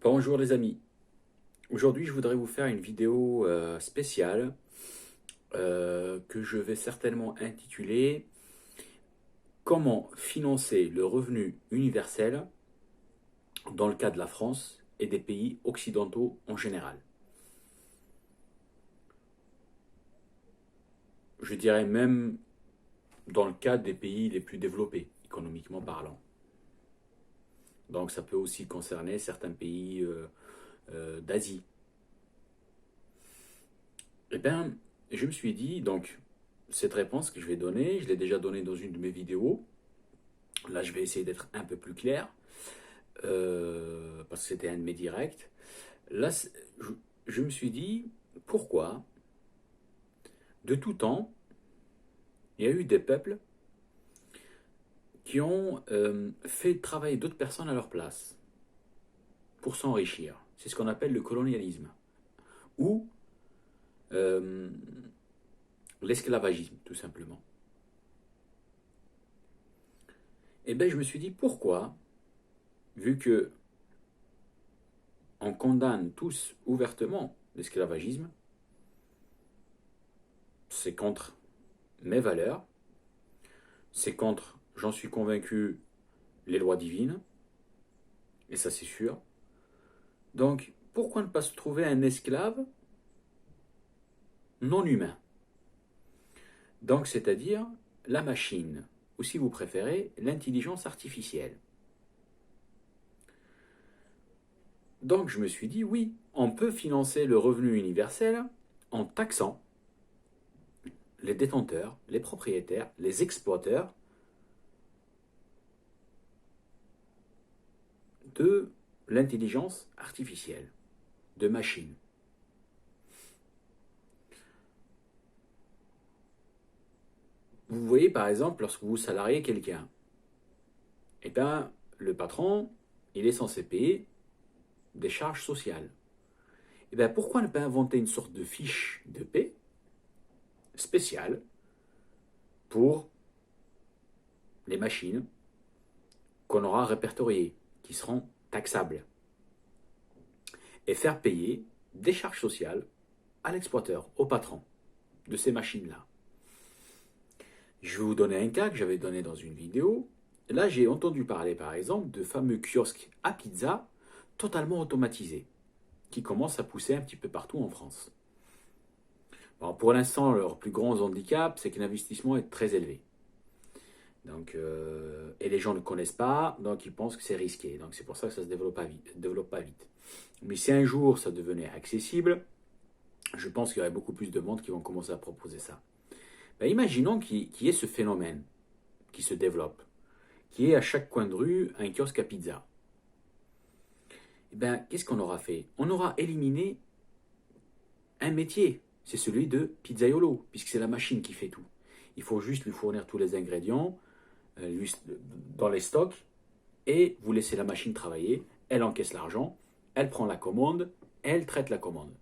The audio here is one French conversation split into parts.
Bonjour les amis, aujourd'hui je voudrais vous faire une vidéo spéciale que je vais certainement intituler Comment financer le revenu universel dans le cas de la France et des pays occidentaux en général. Je dirais même dans le cas des pays les plus développés, économiquement parlant. Donc ça peut aussi concerner certains pays d'Asie. Eh bien, je me suis dit, donc, cette réponse que je vais donner, je l'ai déjà donnée dans une de mes vidéos. Là, je vais essayer d'être un peu plus clair, parce que c'était un de mes directs. Là, je me suis dit, pourquoi, de tout temps, il y a eu des peuples qui ont fait travailler d'autres personnes à leur place pour s'enrichir. C'est ce qu'on appelle le colonialisme. Ou euh, l'esclavagisme, tout simplement. Et bien, je me suis dit, pourquoi, vu que on condamne tous ouvertement l'esclavagisme, c'est contre mes valeurs, c'est contre, j'en suis convaincu, les lois divines, et ça c'est sûr. Donc, pourquoi ne pas se trouver un esclave non humain? Donc, c'est-à-dire la machine, ou si vous préférez, l'intelligence artificielle. Donc, je me suis dit, oui, on peut financer le revenu universel en taxant les détenteurs, les propriétaires, les exploiteurs de l'intelligence artificielle, de machines. Vous voyez par exemple, lorsque vous salariez quelqu'un, eh bien, le patron, il est censé payer des charges sociales. Eh bien, pourquoi ne pas inventer une sorte de fiche de paie spéciale pour les machines qu'on aura répertoriées, qui seront taxables, et faire payer des charges sociales à l'exploiteur, au patron de ces machines-là. Je vais vous donner un cas que j'avais donné dans une vidéo. Là, j'ai entendu parler, par exemple, de fameux kiosques à pizza totalement automatisés, qui commencent à pousser un petit peu partout en France. Bon, pour l'instant, leur plus grand handicap, c'est que l'investissement est très élevé. Donc, et les gens ne connaissent pas, donc ils pensent que c'est risqué. Donc c'est pour ça que ça ne se développe pas vite. Mais si un jour ça devenait accessible, je pense qu'il y aurait beaucoup plus de monde qui vont commencer à proposer ça. Ben, imaginons qu'il y ait ce phénomène qui se développe, qui est à chaque coin de rue un kiosque à pizza. Eh ben, qu'est-ce qu'on aura fait? On aura éliminé un métier, c'est celui de pizzaiolo, puisque c'est la machine qui fait tout. Il faut juste lui fournir tous les ingrédients dans les stocks et vous laissez la machine travailler. Elle encaisse l'argent, elle prend la commande, elle traite la commande.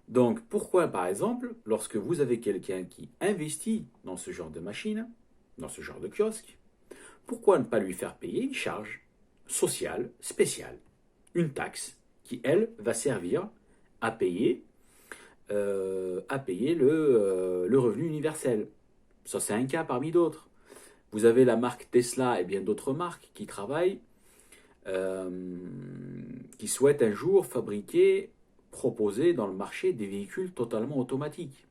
Donc pourquoi par exemple, lorsque vous avez quelqu'un qui investit dans ce genre de machine, dans ce genre de kiosque, pourquoi ne pas lui faire payer une charge sociale spéciale, une taxe qui, elle, va servir à payer, le revenu universel. Ça, c'est un cas parmi d'autres. Vous avez la marque Tesla et bien d'autres marques qui travaillent, euh, qui souhaitent un jour fabriquer, proposer dans le marché des véhicules totalement automatiques.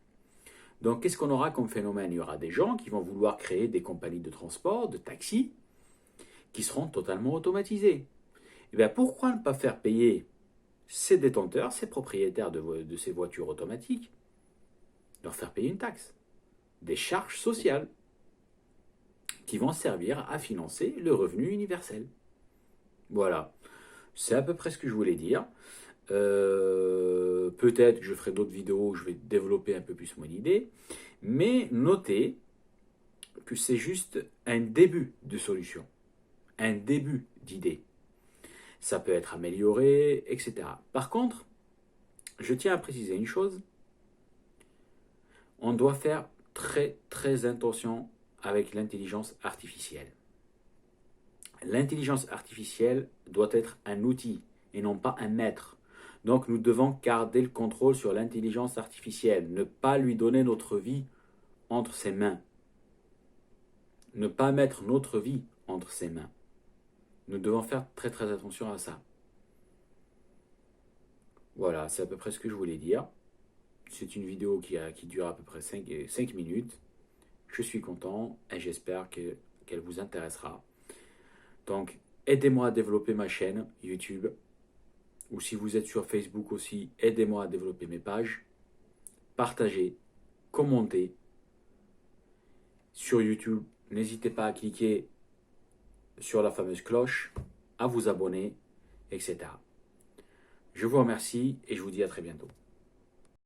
Donc, qu'est-ce qu'on aura comme phénomène? Il y aura des gens qui vont vouloir créer des compagnies de transport, de taxis, qui seront totalement automatisés. Et bien, pourquoi ne pas faire payer ces détenteurs, ces propriétaires de ces voitures automatiques, leur faire payer une taxe, des charges sociales qui vont servir à financer le revenu universel. Voilà, c'est à peu près ce que je voulais dire. Peut-être que je ferai d'autres vidéos où je vais développer un peu plus mon idée, mais notez que c'est juste un début de solution, un début d'idée. Ça peut être amélioré, etc. Par contre, je tiens à préciser une chose, on doit faire très très attention avec l'intelligence artificielle. L'intelligence artificielle doit être un outil et non pas un maître. Donc nous devons garder le contrôle sur l'intelligence artificielle, ne pas lui donner notre vie entre ses mains. Ne pas mettre notre vie entre ses mains. Nous devons faire très très attention à ça. Voilà, c'est à peu près ce que je voulais dire. C'est une vidéo qui dure à peu près 5 minutes. Je suis content et j'espère qu'elle vous intéressera. Donc, aidez-moi à développer ma chaîne YouTube. Ou si vous êtes sur Facebook aussi, aidez-moi à développer mes pages. Partagez, commentez. Sur YouTube, n'hésitez pas à cliquer sur la fameuse cloche, à vous abonner, etc. Je vous remercie et je vous dis à très bientôt.